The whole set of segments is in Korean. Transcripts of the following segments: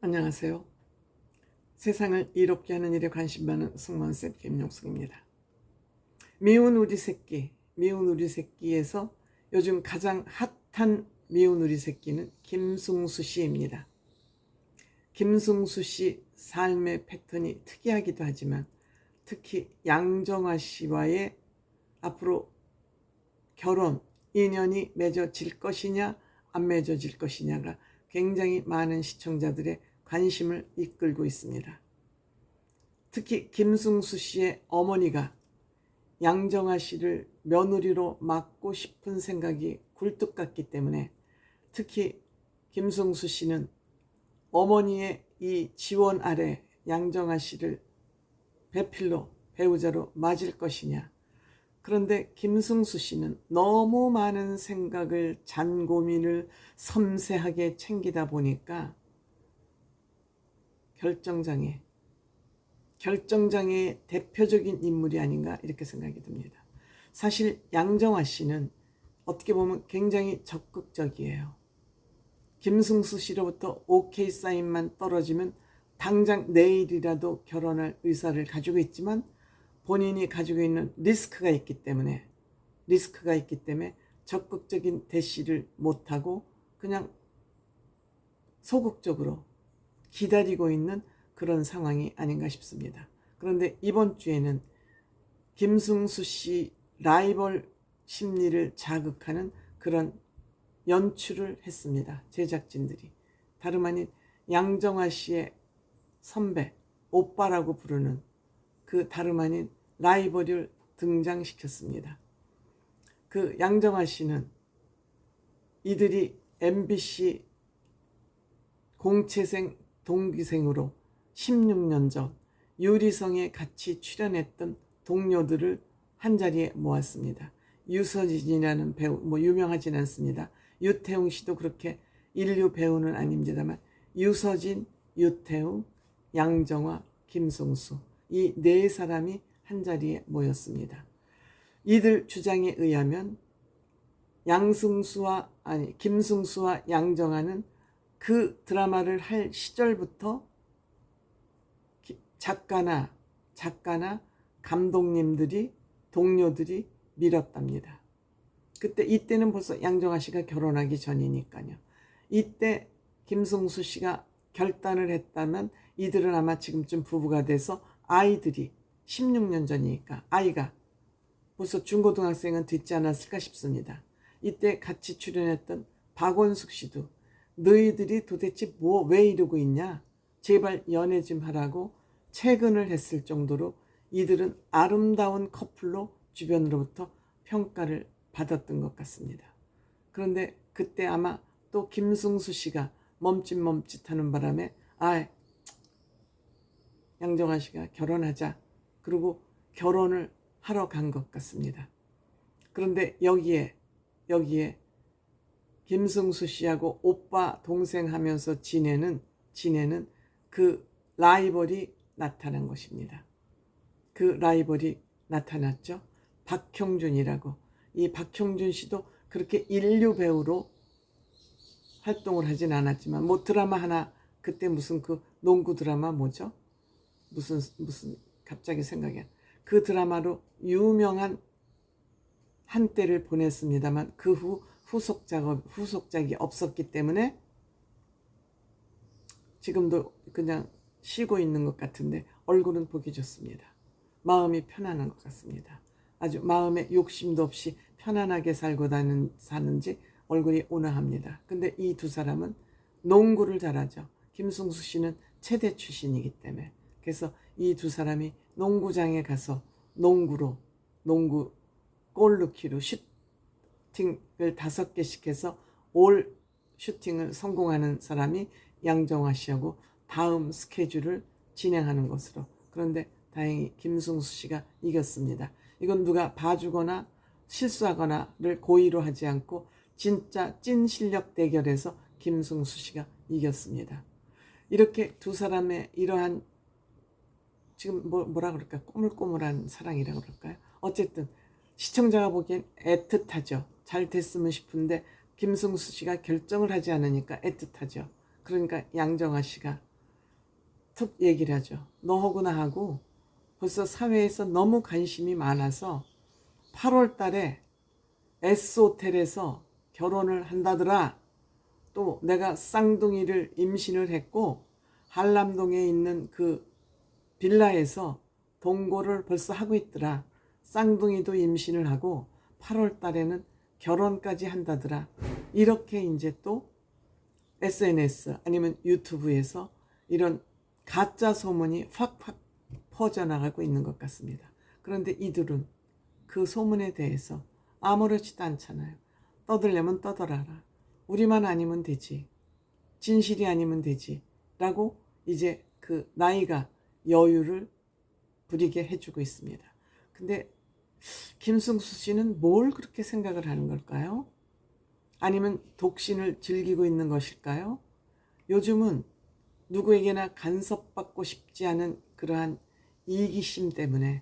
안녕하세요. 세상을 이롭게 하는 일에 관심 많은 승무원쌤 김용숙입니다. 미운 우리 새끼에서 요즘 가장 핫한 미운 우리 새끼는 김승수 씨입니다. 김승수 씨 삶의 패턴이 특이하기도 하지만 특히 양정화 씨와의 앞으로 결혼 인연이 맺어질 것이냐 안 맺어질 것이냐가 굉장히 많은 시청자들의 관심을 이끌고 있습니다. 특히 김승수 씨의 어머니가 양정화 씨를 며느리로 맡고 싶은 생각이 굴뚝 같기 때문에 특히 김승수 씨는 어머니의 이 지원 아래 양정화 씨를 배필로 배우자로 맞을 것이냐. 그런데 김승수 씨는 너무 많은 생각을 잔고민을 섬세하게 챙기다 보니까 결정장애의 대표적인 인물이 아닌가 이렇게 생각이 듭니다. 사실 양정화 씨는 어떻게 보면 굉장히 적극적이에요. 김승수 씨로부터 오케이 사인만 떨어지면 당장 내일이라도 결혼할 의사를 가지고 있지만 본인이 가지고 있는 리스크가 있기 때문에 적극적인 대시를 못하고 그냥 소극적으로 기다리고 있는 그런 상황이 아닌가 싶습니다. 그런데 이번 주에는 김승수 씨 라이벌 심리를 자극하는 그런 연출을 했습니다. 제작진들이. 다름 아닌 양정화 씨의 선배, 오빠라고 부르는 그 다름 아닌 라이벌을 등장시켰습니다. 그 양정화 씨는 이들이 MBC 공채생 동기생으로 16년 전 유리성에 같이 출연했던 동료들을 한자리에 모았습니다. 유서진이라는 배우, 유명하진 않습니다. 유태웅 씨도 그렇게 인류 배우는 아닙니다만 유서진, 유태웅, 양정화, 김승수 이 네 사람이 한자리에 모였습니다. 이들 주장에 의하면 김승수와 양정화는 그 드라마를 할 시절부터 작가나 감독님들이 동료들이 밀었답니다. 이때는 벌써 양정화 씨가 결혼하기 전이니까요. 이때 김승수 씨가 결단을 했다면 이들은 아마 지금쯤 부부가 돼서 아이들이 16년 전이니까 아이가 벌써 중고등학생은 됐지 않았을까 싶습니다. 이때 같이 출연했던 박원숙 씨도 너희들이 도대체 왜 이러고 있냐? 제발 연애 좀 하라고 채근을 했을 정도로 이들은 아름다운 커플로 주변으로부터 평가를 받았던 것 같습니다. 그런데 그때 아마 또 김승수 씨가 멈칫멈칫하는 바람에 양정화 씨가 결혼하자. 그리고 결혼을 하러 간 것 같습니다. 그런데 여기에 김승수 씨하고 오빠 동생 하면서 지내는 그 라이벌이 나타난 것입니다. 그 라이벌이 나타났죠. 박형준이라고. 이 박형준 씨도 그렇게 인류 배우로 활동을 하진 않았지만 드라마 하나 그때 무슨 그 농구 드라마 뭐죠? 무슨 갑자기 생각이 안. 그 드라마로 유명한 한때를 보냈습니다만 그 후 후속작이 없었기 때문에 지금도 그냥 쉬고 있는 것 같은데 얼굴은 보기 좋습니다. 마음이 편안한 것 같습니다. 아주 마음에 욕심도 없이 편안하게 사는지 얼굴이 온화합니다. 근데 이 두 사람은 농구를 잘하죠. 김승수 씨는 체대 출신이기 때문에. 그래서 이 두 사람이 농구장에 가서 농구 골르키로 슈팅을 5개씩 해서 올 슈팅을 성공하는 사람이 양정화 씨하고 다음 스케줄을 진행하는 것으로. 그런데 다행히 김승수 씨가 이겼습니다. 이건 누가 봐주거나 실수하거나를 고의로 하지 않고 진짜 찐 실력 대결에서 김승수 씨가 이겼습니다. 이렇게 두 사람의 이러한 지금 뭐라 그럴까 꼬물꼬물한 사랑이라고 그럴까요? 어쨌든 시청자가 보기엔 애틋하죠. 잘 됐으면 싶은데 김승수 씨가 결정을 하지 않으니까 애틋하죠. 그러니까 양정화 씨가 툭 얘기를 하죠. 너하고 나하고 벌써 사회에서 너무 관심이 많아서 8월 달에 S호텔에서 결혼을 한다더라. 또 내가 쌍둥이를 임신을 했고 한남동에 있는 그 빌라에서 동거를 벌써 하고 있더라. 쌍둥이도 임신을 하고 8월 달에는 결혼까지 한다더라. 이렇게 이제 또 SNS 아니면 유튜브에서 이런 가짜 소문이 확확 퍼져나가고 있는 것 같습니다. 그런데 이들은 그 소문에 대해서 아무렇지도 않잖아요. 떠들려면 떠들어라. 우리만 아니면 되지. 진실이 아니면 되지. 라고 이제 그 나이가 여유를 부리게 해주고 있습니다. 근데 김승수 씨는 뭘 그렇게 생각을 하는 걸까요? 아니면 독신을 즐기고 있는 것일까요? 요즘은 누구에게나 간섭받고 싶지 않은 그러한 이기심 때문에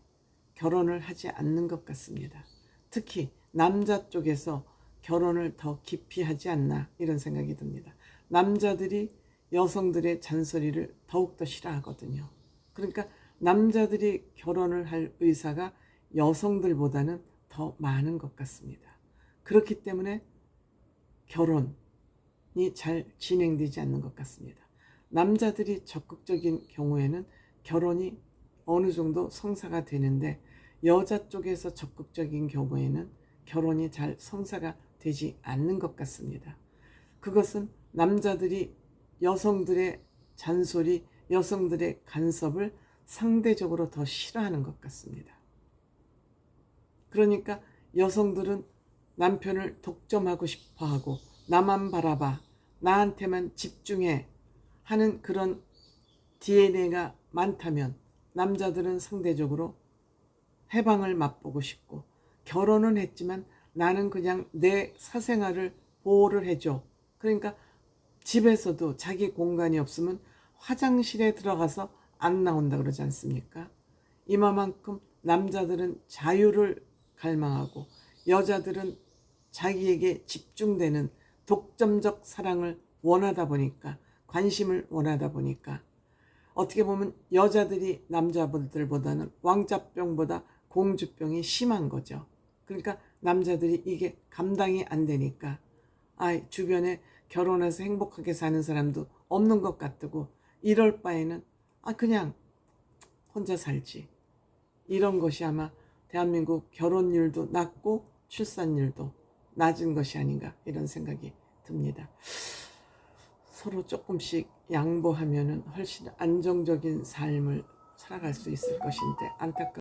결혼을 하지 않는 것 같습니다. 특히 남자 쪽에서 결혼을 더 깊이 하지 않나 이런 생각이 듭니다. 남자들이 여성들의 잔소리를 더욱더 싫어하거든요. 그러니까 남자들이 결혼을 할 의사가 여성들보다는 더 많은 것 같습니다. 그렇기 때문에 결혼이 잘 진행되지 않는 것 같습니다. 남자들이 적극적인 경우에는 결혼이 어느 정도 성사가 되는데 여자 쪽에서 적극적인 경우에는 결혼이 잘 성사가 되지 않는 것 같습니다. 그것은 남자들이 여성들의 잔소리, 여성들의 간섭을 상대적으로 더 싫어하는 것 같습니다. 그러니까 여성들은 남편을 독점하고 싶어 하고 나만 바라봐, 나한테만 집중해 하는 그런 DNA가 많다면 남자들은 상대적으로 해방을 맛보고 싶고 결혼은 했지만 나는 그냥 내 사생활을 보호를 해줘. 그러니까 집에서도 자기 공간이 없으면 화장실에 들어가서 안 나온다 그러지 않습니까? 이만큼 남자들은 자유를 갈망하고 여자들은 자기에게 집중되는 독점적 사랑을 원하다 보니까 관심을 원하다 보니까 어떻게 보면 여자들이 남자들보다는 왕자병보다 공주병이 심한 거죠. 그러니까 남자들이 이게 감당이 안 되니까 주변에 결혼해서 행복하게 사는 사람도 없는 것 같고 이럴 바에는 그냥 혼자 살지. 이런 것이 아마 대한민국 결혼율도 낮고 출산율도 낮은 것이 아닌가 이런 생각이 듭니다. 서로 조금씩 양보하면 훨씬 안정적인 삶을 살아갈 수 있을 것인데 안타깝습니다.